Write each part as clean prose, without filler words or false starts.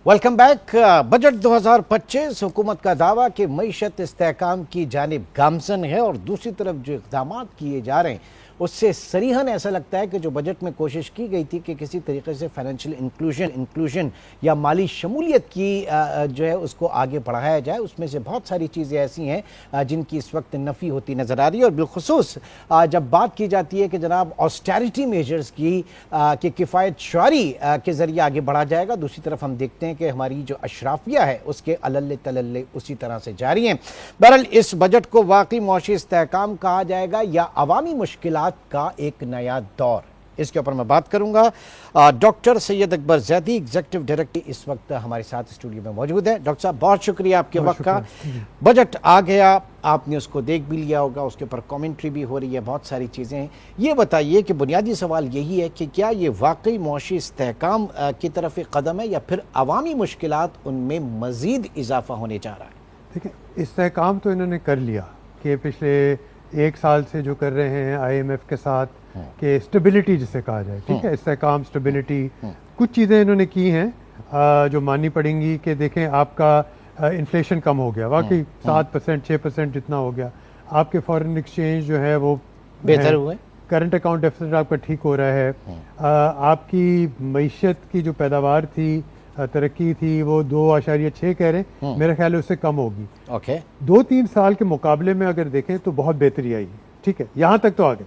Welcome back. Budget 2025 हुकूमत का दावा कि मईशत इस्तेहकाम की जानिब गामजन है और दूसरी तरफ जो इक़दाम किए जा रहे हैं उससे सरीहन ऐसा लगता है कि जो बजट में कोशिश की गई थी कि किसी तरीके से फाइनेंशियल इंक्लूजन या माली शमूलियत की जो है उसको आगे बढ़ाया जाए, उसमें से बहुत सारी चीज़ें ऐसी हैं जिनकी इस वक्त नफ़ी होती नज़र आ रही है। और बिलखुसूस जब बात की जाती है कि जनाब ऑस्टेरिटी मेजर्स की कि किफ़ायत शुआरी के ज़रिए आगे बढ़ा जाएगा, दूसरी तरफ हम देखते हैं कि हमारी जो अशराफिया है उसके अलल्ले तलल्ले उसी तरह से जारी हैं। बहरहाल इस बजट को वाकई मुआशी इस्तेहकाम कहा जाएगा या अवामी मुश्किलात का एक नया दौर, इसके ऊपर मैं बात करूंगा। Doctor Syed Akbar Zaidi, executive director, इस वक्त हमारे साथ स्टूडियो में मौजूद है। डॉक्टर साहब बहुत शुक्रिया आपके वक्त का। बजट आ गया, आपने उसको देख भी लिया होगा, उसके ऊपर कमेंट्री भी हो रही है, बहुत सारी चीज़ें हैं। ये बताइए कि बुनियादी सवाल यही है कि क्या ये वाकई मुआशी इस्तेहकाम की तरफ एक कदम है या फिर अवामी मुश्किलात उनमें मज़ीद इजाफा होने जा रहा है? देखिए, इस्तेहकाम तो इन्होंने कर लिया कि पिछले एक साल से जो कर रहे हैं IMF के साथ कि स्टेबिलिटी जिसे कहा जाए, ठीक है, इस्तेहकाम, स्टेबिलिटी, कुछ चीज़ें इन्होंने की हैं जो माननी पड़ेंगी कि देखें आपका इन्फ्लेशन कम हो गया, वाकई 7% 6% जितना हो गया, आपके फॉरेन एक्सचेंज जो है वो बेहतर हुए, करंट अकाउंट डेफिसिट आपका ठीक हो रहा है, आपकी मईशत की जो पैदावार थी, तरक्की थी, वो 2.6 कह रहे हैं, मेरा ख्याल है उससे कम होगी। ओके, 2-3 साल के मुकाबले में अगर देखें तो बहुत बेहतरी आई, ठीक है, यहाँ तक तो आ गए।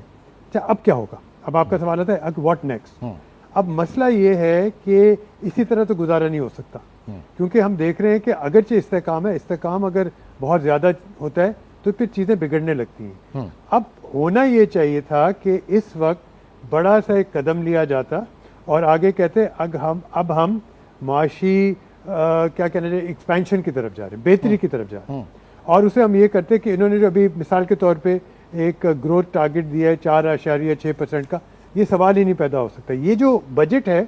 अच्छा, अब क्या होगा? अब आपका सवाल आता है अब व्हाट नेक्स्ट। अब मसला ये है कि इसी तरह तो गुजारा नहीं हो सकता, क्योंकि हम देख रहे हैं कि अगरचे इस्तेहकाम है, इस्तेहकाम अगर बहुत ज़्यादा होता है तो फिर चीज़ें बिगड़ने लगती हैं। अब होना ये चाहिए था कि इस वक्त बड़ा सा एक कदम लिया जाता और आगे कहते अब हम माशी क्या कहना चाहिए, एक्सपेंशन की तरफ जा रहे हैं, बेहतरी की तरफ जा रहे हैं। और उसे हम ये करते कि इन्होंने जो अभी मिसाल के तौर पे एक ग्रोथ टारगेट दिया है 4.6% का, ये सवाल ही नहीं पैदा हो सकता। ये जो बजट है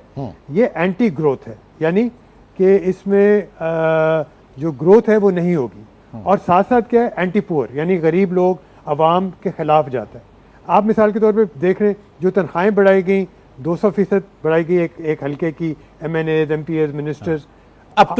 ये एंटी ग्रोथ है, यानी कि इसमें जो ग्रोथ है वो नहीं होगी, और साथ साथ क्या है, एंटी पुअर, यानी गरीब लोग अवाम के खिलाफ जाता है। आप मिसाल के तौर पे देख रहे हैं जो तनख्वाहें बढ़ाई गई, 200% बढ़ाई गई एक हल्के की, MNAs, MPs, ministers, up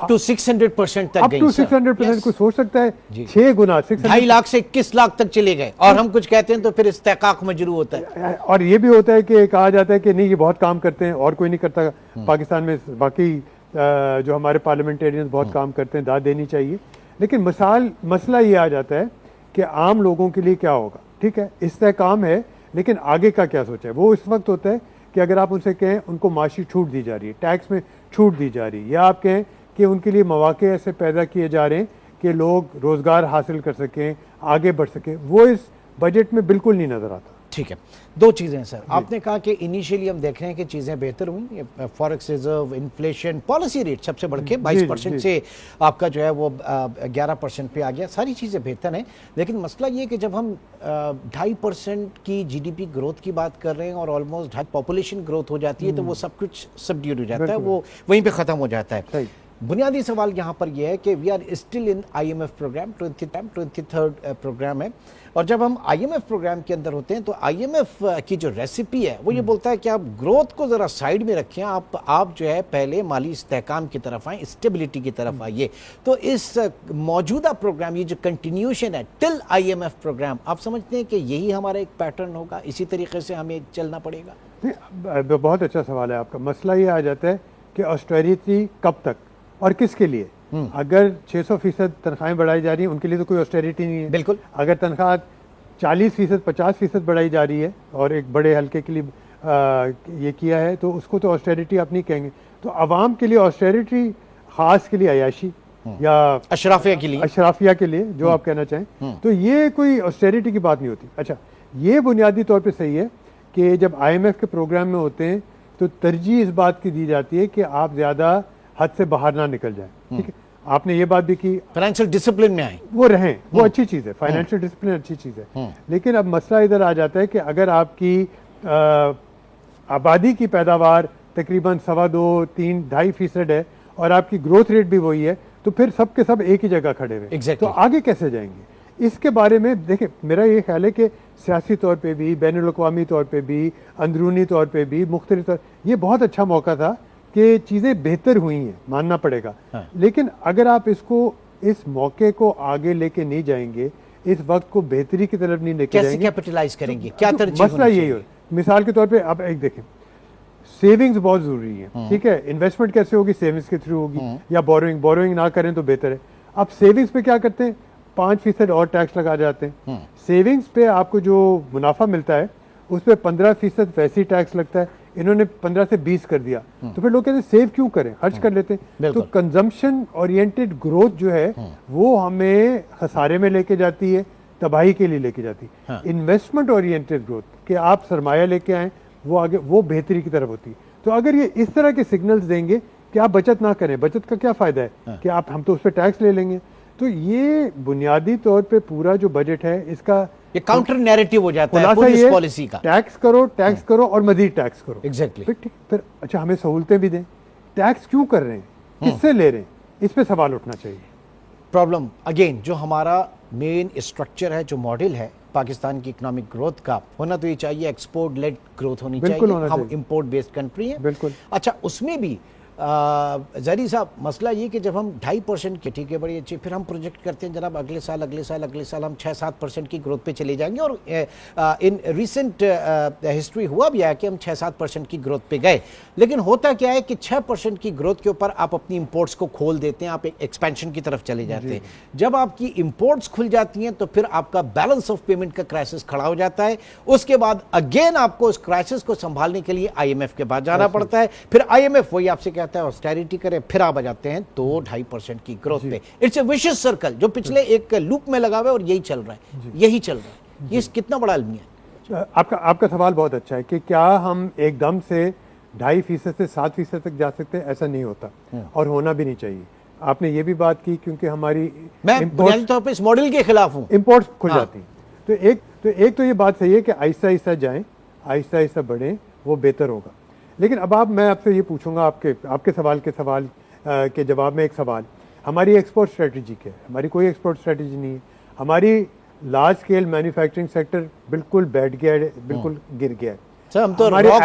to 600% तक गई। 600% कोई सोच सकता है 6 गुना, 2.5 लाख से 21 लाख तक चले गए, और हम कुछ कहते हैं तो फिर इस्तेहकाक मजरू होता है। और ये भी होता है कि कहा जाता है कि नहीं ये बहुत काम करते हैं और कोई नहीं करता। पाकिस्तान में बाकी जो हमारे पार्लियामेंटेरियंस बहुत काम करते हैं, दाद देनी चाहिए। लेकिन मसला ये आ जाता है कि आम लोगों के लिए क्या होगा। ठीक है, इस्तेहकाम है, लेकिन आगे का क्या सोचा है? वो इस वक्त होता है कि अगर आप उनसे कहें उनको माशी छूट दी जा रही है, टैक्स में छूट दी जा रही है, या आप कहें कि उनके लिए मौके ऐसे पैदा किए जा रहे हैं कि लोग रोज़गार हासिल कर सकें, आगे बढ़ सकें, वो इस बजट में बिल्कुल नहीं नज़र आता। ठीक है, दो चीज़ें सर, आपने कहा कि इनिशियली हम देख रहे हैं कि चीज़ें बेहतर हुई, forex reserve, inflation, policy rate सबसे बढ़ के 22% से आपका जो है वो 11% पे आ गया, सारी चीज़ें बेहतर हैं। लेकिन मसला ये कि जब हम 2.5% की GDP ग्रोथ की बात कर रहे हैं और ऑलमोस्ट 2.5 पॉपुलेशन ग्रोथ हो जाती है, तो वो सब कुछ सबड्यूड हो जाता है, वो वहीं पर ख़त्म हो जाता है। बुनियादी सवाल यहाँ पर यह है कि we are still in IMF program, 23rd program है, और जब हम IMF प्रोग्राम के अंदर होते हैं तो IMF की जो रेसिपी है वो ये बोलता है कि आप ग्रोथ को ज़रा साइड में रखें, आप जो है पहले माली इस्तेहकाम की तरफ आएँ, स्टेबिलिटी की तरफ आइए। तो इस मौजूदा प्रोग्राम, ये जो कंटिन्यूशन है टिल IMF प्रोग्राम, आप समझते हैं कि यही हमारा एक पैटर्न होगा, इसी तरीके से हमें चलना पड़ेगा? बहुत अच्छा सवाल है आपका। मसला ये आ जाता है कि ऑस्टेरिटी कब तक और किसके लिए? अगर 600% तनख्वाहें बढ़ाई जा रही हैं, उनके लिए तो कोई ऑस्टेरिटी नहीं है। बिल्कुल। अगर तनख्वाह 40%, 50% बढ़ाई जा रही है और एक बड़े हल्के के लिए ये किया है, तो उसको तो ऑस्टेरिटी आप नहीं कहेंगे। तो अवाम के लिए ऑस्टेरिटी, खास के लिए अयाशी या अशराफिया के लिए जो आप कहना चाहें, तो ये कोई ऑस्टेरिटी की बात नहीं होती। अच्छा, ये बुनियादी तौर पर सही है कि जब IMF के प्रोग्राम में होते हैं तो तरजीह इस बात की दी जाती है कि आप ज़्यादा हद से बाहर ना निकल जाए। ठीक है, आपने ये बात भी की, फाइनेंशियल डिसिप्लिन में आए, वो रहें, वो अच्छी चीज़ है, फाइनेंशियल डिसिप्लिन अच्छी चीज़ है। लेकिन अब मसला इधर आ जाता है कि अगर आपकी आबादी की पैदावार तकरीबन 2.25-2.5% है और आपकी ग्रोथ रेट भी वही है, तो फिर सब के सब एक ही जगह खड़े हुए, तो आगे कैसे जाएंगे? इसके बारे में देखिए, मेरा ये ख्याल है कि सियासी तौर पे भी, बैनुल अक़वामी तौर पे भी, अंदरूनी तौर पे भी, मुख्तलिफ तौर, ये बहुत अच्छा मौका था कि चीज़ें बेहतर हुई हैं, मानना पड़ेगा। हाँ। लेकिन अगर आप इसको, इस मौके को आगे लेके नहीं जाएंगे, इस वक्त को बेहतरी की तरफ नहीं लेके कैसे जाएंगे, कैपिटलाइज करेंगे, क्या तो तरजीह मसला होनी यही चाहिए? हो। मिसाल के तौर पे आप एक देखें, सेविंग्स बहुत जरूरी है, ठीक है। इन्वेस्टमेंट कैसे होगी? सेविंग्स के थ्रू होगी, या बोरोइंग ना करें तो बेहतर है। अब सेविंग्स पे क्या करते हैं? 5% और टैक्स लगा जाते हैं। सेविंग्स पे आपको जो मुनाफा मिलता है उस पर 15% वैसे ही टैक्स लगता है। इन्होंने 15 से 20 कर दिया, तो फिर लोग कहते हैं सेव क्यों करें, खर्च कर लेते हैं। तो बिल्कुल। कंजम्पशन ओरिएंटेड ग्रोथ जो है वो हमें खसारे में लेके जाती है, तबाही के लिए लेके जाती है। इन्वेस्टमेंट ओरिएंटेड ग्रोथ कि आप सरमाया लेके आए, वो आगे वो बेहतरी की तरफ होती है। तो अगर ये इस तरह के सिग्नल्स देंगे कि आप बचत ना करें, बचत का क्या फायदा है कि आप, हम तो उस पर टैक्स ले लेंगे। तो ये बुनियादी तौर पे पूरा जो बजट है इसका ये काउंटर नैरेटिव हो जाता है खुलासा पूरी इस ये, पॉलिसी का। टैक्स करो और मजीद टैक्स करो। एग्जैक्टली। फिर ठीक, फिर अच्छा हमें सहूलतें भी दें। टैक्स क्यों कर रहे हैं, किससे ले रहे हैं, इस पे सवाल उठना चाहिए। प्रॉब्लम अगेन, जो हमारा मेन स्ट्रक्चर है, जो मॉडल है पाकिस्तान की इकोनॉमिक ग्रोथ का, होना तो ये चाहिए एक्सपोर्ट लेड ग्रोथ होनी बिल्कुल चाहिए। होना हम चाहिए। इंपोर्ट बेस्ड कंट्री हैं। बिल्कुल। अच्छा, उसमें भी जरी साहब मसला ये कि जब हम 2.5% की, ठीक है बड़ी अच्छी, फिर हम प्रोजेक्ट करते हैं जनाब अगले साल हम 6-7% की ग्रोथ पे चले जाएंगे, और इन रिसेंट हिस्ट्री हुआ भी है कि हम 6-7% की ग्रोथ पे गए। लेकिन होता क्या है कि 6% की ग्रोथ के ऊपर आप अपनी इंपोर्ट्स को खोल देते हैं, आप एक एक्सपेंशन की तरफ चले जाते हैं। जब आपकी इंपोर्ट्स खुल जाती हैं तो फिर आपका बैलेंस ऑफ पेमेंट का क्राइसिस खड़ा हो जाता है। उसके बाद अगेन आपको उस क्राइसिस को संभालने के लिए IMF के पास जाना पड़ता है। फिर IMF वही आपसे कहता है ऑस्टेरिटी करें, फिर आप आ जाते हैं 2-2.5% की ग्रोथ पे। इट्स ए विशियस सर्कल जो पिछले एक लूप में लगा हुआ है, और यही चल रहा है। ये कितना बड़ा अलमिया है। आपका सवाल बहुत अच्छा है कि क्या हम एकदम से 2.5% से 7% तक जा सकते हैं? ऐसा नहीं होता, और होना भी नहीं चाहिए। आपने ये भी बात की, क्योंकि हमारी मैं बुनियादी तौर पे इस मॉडल के खिलाफ हूं। इंपोर्ट्स खुल जाती हैं। तो एक तो ये बात सही है कि आहिस्ता आहिस्ता जाएं, आहिस्ता आहिस्ता बढ़ें, वो बेहतर होगा। लेकिन अब मैं आपसे ये पूछूंगा, आपके सवाल के जवाब में एक सवाल, हमारी एक्सपोर्ट स्ट्रेटजी क्या है? हमारी कोई एक्सपोर्ट स्ट्रेटजी नहीं है। हमारी लार्ज स्केल मैन्युफैक्चरिंग सेक्टर बिल्कुल बैठ गया है, बिल्कुल गिर गया है। सर, हम तो हमारे रॉ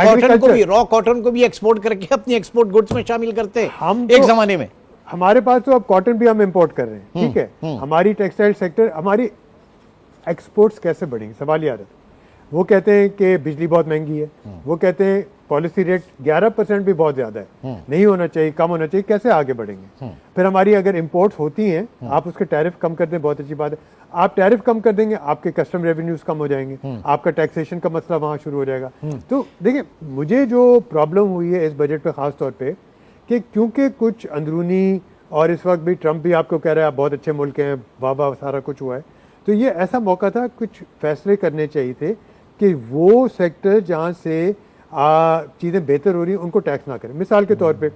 कॉटन को भी एक्सपोर्ट करके अपनी एक्सपोर्ट गुड्स में शामिल करते हैं हम एक तो, जमाने में। हमारे पास तो अब कॉटन भी हम इंपोर्ट कर रहे हैं, ठीक है। हमारी टेक्सटाइल सेक्टर, हमारी एक्सपोर्ट्स कैसे बढ़ेंगे? सवाल याद है। वो कहते हैं कि बिजली बहुत महंगी है, वो कहते हैं पॉलिसी रेट 11% भी बहुत ज्यादा है, नहीं होना चाहिए, कम होना चाहिए, कैसे आगे बढ़ेंगे? फिर हमारी अगर इंपोर्ट्स होती हैं, आप उसके टैरिफ कम कर दें, बहुत अच्छी बात है। आप टैरिफ कम कर देंगे, आपके कस्टम रेवेन्यूज कम हो जाएंगे, आपका टैक्सेशन का मसला वहां शुरू हो जाएगा। तो देखिए, मुझे जो प्रॉब्लम हुई है इस बजट पे खास तौर पे, कि क्योंकि कुछ अंदरूनी, और इस वक्त भी ट्रंप भी आपको कह रहा है आप बहुत अच्छे मुल्क हैं, वाह वाह सारा कुछ हुआ है, तो ये ऐसा मौका था, कुछ फैसले करने चाहिए थे कि वो सेक्टर जहां से चीजें बेहतर हो रही हैं उनको टैक्स ना करें। मिसाल के तौर पे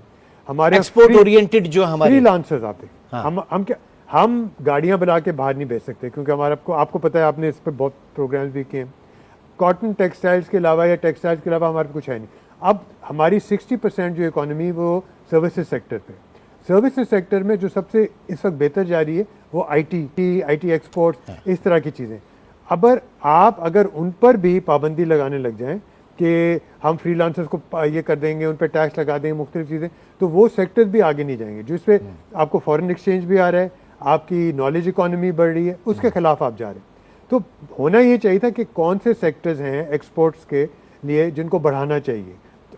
हमारे एक्सपोर्ट ओरिएंटेड जो हमारे फ्रीलांसर्स आते हैं, हम गाड़ियां बना के बाहर नहीं बेच सकते, क्योंकि हमारा आपको पता है, आपने इस पर बहुत प्रोग्राम्स भी किए हैं। कॉटन टेक्सटाइल्स के अलावा या टेक्सटाइल्स के अलावा हमारे कुछ है नहीं। अब हमारी 60% जो इकोनॉमी वो सर्विसेज सेक्टर पे, सर्विसेज सेक्टर में जो सबसे इस वक्त बेहतर जा रही है वो IT एक्सपोर्ट, इस तरह की चीज़ें। अगर उन पर भी पाबंदी लगाने लग जाएं कि हम फ्रीलांसर्स को ये कर देंगे, उन पर टैक्स लगा देंगे, मुख्तलिफ चीज़ें, तो वो सेक्टर भी आगे नहीं जाएंगे। जिसपे आपको फॉरेन एक्सचेंज भी आ रहा है, आपकी नॉलेज इकोनॉमी बढ़ रही है, उसके खिलाफ आप जा रहे हैं। तो होना ये चाहिए था कि कौन से सेक्टर्स हैं एक्सपोर्ट्स के लिए जिनको बढ़ाना चाहिए।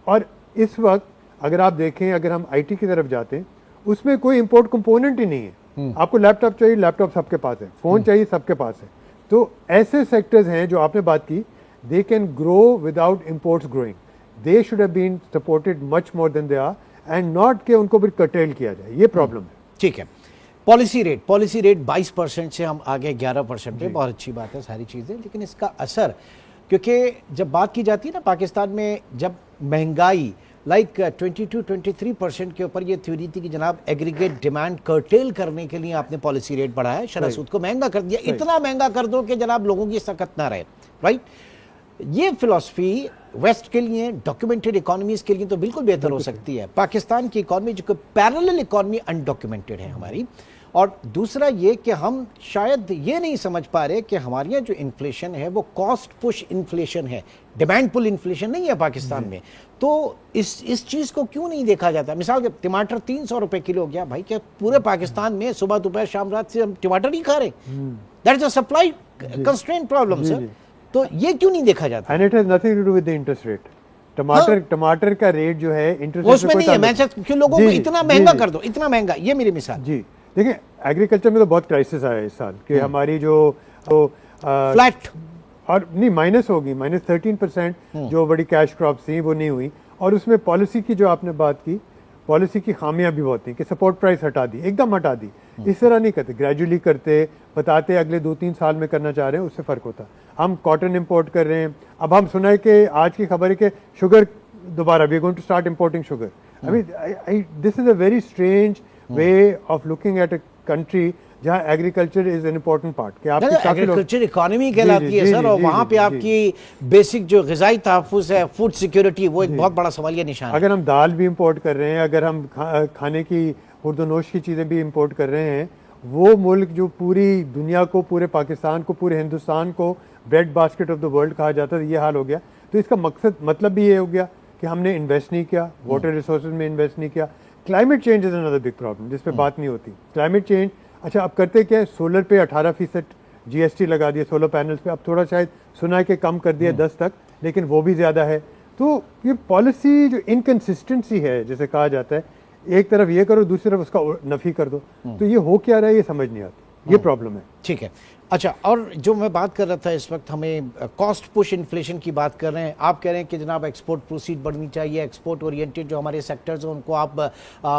और इस वक्त अगर आप देखें, अगर हम IT की तरफ जाते हैं, उसमें कोई इंपोर्ट कंपोनेंट ही नहीं है। आपको लैपटॉप चाहिए, लैपटॉप सबके पास है, फोन चाहिए, सबके पास है। तो ऐसे सेक्टर्स हैं जो आपने बात की, they can grow without imports growing, they should have been supported much more than they are, and not कि उनको भी कर्टेल किया जाए। ये प्रॉब्लम है। ठीक है। पॉलिसी रेट 22% से हम आगे 11% पे, बहुत अच्छी बात है सारी चीजें, लेकिन इसका असर, क्योंकि जब बात की जाती है ना पाकिस्तान में, जब महंगाई 22-23% के ऊपर ये थ्योरी थी कि जनाब एग्रीगेट डिमांड कर्टेल करने के लिए आपने पॉलिसी रेट बढ़ाया, शरह सूद को महंगा कर दिया, इतना महंगा कर दो कि जनाब लोगों की सकत ना रहे, राइट? ये फिलॉसफी वेस्ट के लिए, डॉक्यूमेंटेड इकोनॉमीज के लिए तो बिल्कुल बेहतर हो सकती है। पाकिस्तान की इकोनॉमी जो पैरेलल इकोनॉमी अनडॉक्यूमेंटेड है हमारी, और दूसरा ये कि हम शायद ये नहीं समझ पा रहे कि हमारे यहाँ जो इन्फ्लेशन है वो कॉस्ट पुश इन्फ्लेशन है, डिमांड पुल इन्फ्लेशन नहीं है पाकिस्तान में। तो इस चीज को क्यों नहीं देखा जाता? मिसाल के टमाटर 300 रुपए किलो हो गया भाई, क्या पूरे पाकिस्तान में सुबह दोपहर शाम रात से हम टमाटर नहीं खा रहे? That is a supply constraint problem sir. तो ये क्यों नहीं देखा जाता? And it has nothing to do with the interest rate. टमाटर का रेट जो है इंटरेस्ट उसमें नहीं है। मैं क्यों लोगों को इतना महंगा कर दो, इतना महंगा, ये मेरी मिसाल। जी देखिए, एग्रीकल्चर में तो बहुत क्राइसिस आया इस साल कि हमारी जो फ्लैट और नहीं माइनस होगी, -13% जो बड़ी कैश क्रॉप्स थी वो नहीं हुई। और उसमें पॉलिसी की जो आपने बात की, पॉलिसी की खामियां भी बहुत थी कि सपोर्ट प्राइस हटा दी, एकदम हटा दी। इस तरह नहीं करते, ग्रेजुअली करते, बताते अगले 2-3 साल में करना चाह रहे हैं, उससे फर्क होता। हम कॉटन इंपोर्ट कर रहे हैं, अब हम सुना है कि आज की खबर है कि शुगर दोबारा we are going to start importing sugar. I mean this is a very strange way of looking at a country जहाँ agriculture is an important part. कि आपके एग्रीकल्चर इकोनॉमी कहलाती है सर, और वहाँ पे आपकी बेसिक जो ग़िज़ाई तहफ़्फ़ुज़ है, फूड सिक्योरिटी, वो एक बहुत बड़ा सवालिया निशान है। अगर हम दाल भी इंपोर्ट कर रहे हैं, अगर हम खाने की खुर्दनोश की चीज़ें भी इंपोर्ट कर रहे हैं, वो मुल्क जो पूरी दुनिया को, पूरे पाकिस्तान को, पूरे हिंदुस्तान को bread basket of the world कहा जाता है, ये हाल हो गया। तो इसका मतलब भी ये हो गया कि हमने इन्वेस्ट नहीं किया, वाटर रिसोर्सेज में इन्वेस्ट नहीं किया। Climate change is another big problem जिस पे बात नहीं होती। क्लाइमेट चेंज, अच्छा अब करते क्या है, सोलर पे 18% GST लगा दिया सोलर पैनल्स पे। अब थोड़ा शायद सुना है कि कम कर दिया 10 तक, लेकिन वो भी ज़्यादा है। तो ये पॉलिसी जो इनकन्सिस्टेंसी है जैसे कहा जाता है, एक तरफ ये करो, दूसरी तरफ उसका नफ़ी कर दो, तो ये हो क्या रहा है ये समझ नहीं आती, ये प्रॉब्लम है। ठीक है। अच्छा, और जो मैं बात कर रहा था, इस वक्त हमें कॉस्ट पुश इन्फ्लेशन की बात कर रहे हैं। आप कह रहे हैं कि जनाब एक्सपोर्ट प्रोसीड बढ़नी चाहिए, एक्सपोर्ट ओरिएंटेड जो हमारे सेक्टर्स हैं उनको आप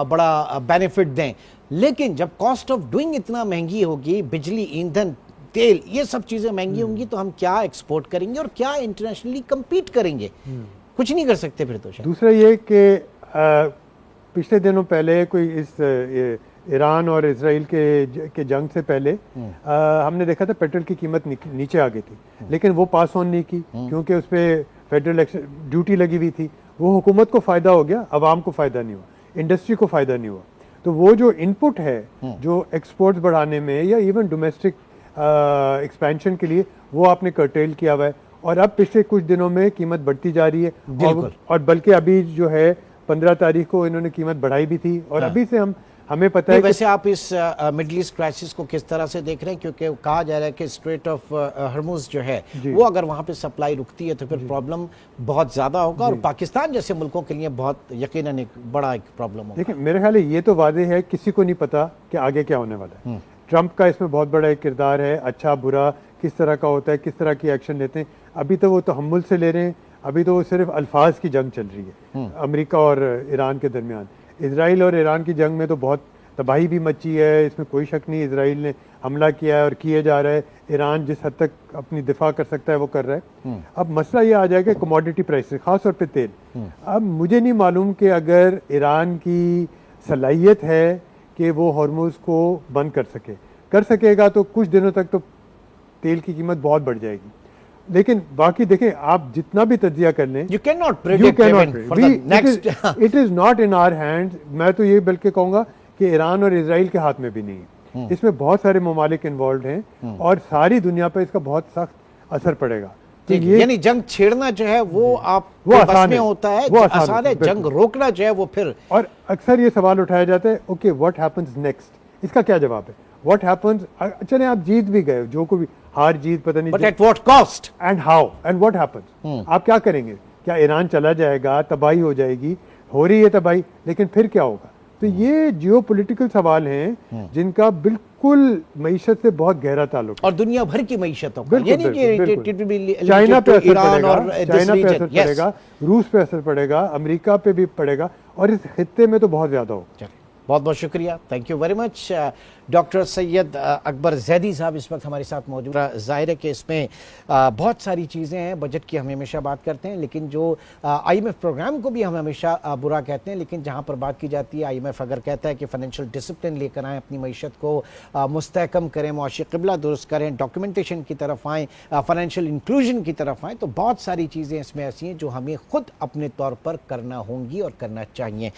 बड़ा बेनिफिट दें। लेकिन जब कॉस्ट ऑफ डूइंग इतना महंगी होगी, बिजली, ईंधन, तेल, ये सब चीज़ें महंगी होंगी, तो हम क्या एक्सपोर्ट करेंगे और क्या इंटरनेशनली कम्पीट करेंगे? कुछ नहीं कर सकते फिर तो। दूसरा ये कि पिछले दिनों पहले कोई इस ईरान और इसराइल के जंग से पहले हमने देखा था पेट्रोल की कीमत नीचे आ गई थी, लेकिन वो पास ऑन नहीं की क्योंकि उस पर फेडरल ड्यूटी लगी हुई थी। वो हुकूमत को फ़ायदा हो गया, आवाम को फ़ायदा नहीं हुआ, इंडस्ट्री को फ़ायदा नहीं हुआ। तो वो जो इनपुट है जो एक्सपोर्ट्स बढ़ाने में या इवन डोमेस्टिक एक्सपेंशन के लिए, वो आपने कर्टेल किया हुआ है। और अब पिछले कुछ दिनों में कीमत बढ़ती जा रही है, और बल्कि अभी जो है 15 तारीख को इन्होंने कीमत बढ़ाई भी थी। और अभी से हमें पता है। वैसे आप इस मिडिल ईस्ट क्राइसिस को किस तरह से देख रहे हैं? क्योंकि कहा जा रहा है कि स्ट्रेट ऑफ हर्मुज जो है वो अगर वहां पे सप्लाई रुकती है तो फिर प्रॉब्लम बहुत ज्यादा होगा, और पाकिस्तान जैसे मुल्कों के लिए बहुत यकीनन एक बड़ा एक प्रॉब्लम होगा। देखिए, मेरे ख्याल ये तो वाज़ेह है, किसी को नहीं पता कि आगे क्या होने वाला है। ट्रंप का इसमें बहुत बड़ा एक किरदार है, अच्छा बुरा किस तरह का होता है, किस तरह की एक्शन लेते हैं। अभी तो वो तहम्मुल से ले रहे हैं, अभी तो वो सिर्फ अल्फाज की जंग चल रही है अमेरिका और ईरान के दरमियान। इसराइल और ईरान की जंग में तो बहुत तबाही भी मची है, इसमें कोई शक नहीं। इसराइल ने हमला किया है और किए जा रहा है, ईरान जिस हद तक अपनी दिफा कर सकता है वो कर रहा है। अब मसला ये आ जाएगा कमोडिटी प्राइसेस, खास तौर पे तेल। अब मुझे नहीं मालूम कि अगर ईरान की सलाहियत है कि वो हॉर्मुज को बंद कर सकेगा तो कुछ दिनों तक तो तेल की कीमत बहुत बढ़ जाएगी। लेकिन बाकी देखें, आप जितना भी तज्जिया कर लें, you can not predict it is not in our hands. मैं तो ये बल्कि कहूँगा कि ईरान और इसराइल के हाथ में भी नहीं है। इसमें बहुत सारे ममालिक इन्वॉल्व हैं और सारी दुनिया पर इसका बहुत सख्त असर पड़ेगा। तो यानी जंग छेड़ना जो है वो आप वो बस में होता है, वो आसान है। जंग रोकना जो है वो फिर। और अक्सर ये सवाल उठाया जाता है, ओके व्हाट हैपेंस नेक्स्ट, इसका क्या जवाब है? व्हाट हैपेंस, चले आप जीत भी गए, जो को भी हार जीत पता नहीं, but at what cost and how and what happens, आप क्या करेंगे? क्या ईरान चला जाएगा, तबाही हो जाएगी, हो रही है तबाही, लेकिन फिर क्या होगा? तो ये जियोपॉलिटिकल सवाल हैं जिनका बिल्कुल मईशत से बहुत गहरा ताल्लुक और दुनिया भर की मईशतों का। चाइना पे असर पड़ेगा, रूस पे असर पड़ेगा, अमेरिका पे भी पड़ेगा, और इस खित्ते में तो बहुत ज्यादा होगा। बहुत बहुत शुक्रिया, thank you very much. Doctor Syed Akbar Zaidi साहब इस वक्त हमारे साथ मौजूद है। जाहिर है कि इसमें बहुत सारी चीज़ें हैं, बजट की हम हमेशा बात करते हैं, लेकिन जो IMF प्रोग्राम को भी हम हमेशा बुरा कहते हैं, लेकिन जहाँ पर बात की जाती है, IMF अगर कहता है कि फाइनेंशियल डिसिप्लिन लेकर आएँ, अपनी मीशत को मुस्तहकम करें, मुआशी क़िबला दुरुस्त करें, डॉक्यूमेंटेशन की तरफ आएँ, फाइनेंशियल इंक्लूजन की तरफ आएँ, तो बहुत सारी चीज़ें इसमें ऐसी हैं जो हमें खुद अपने तौर पर करना होंगी और करना चाहिए।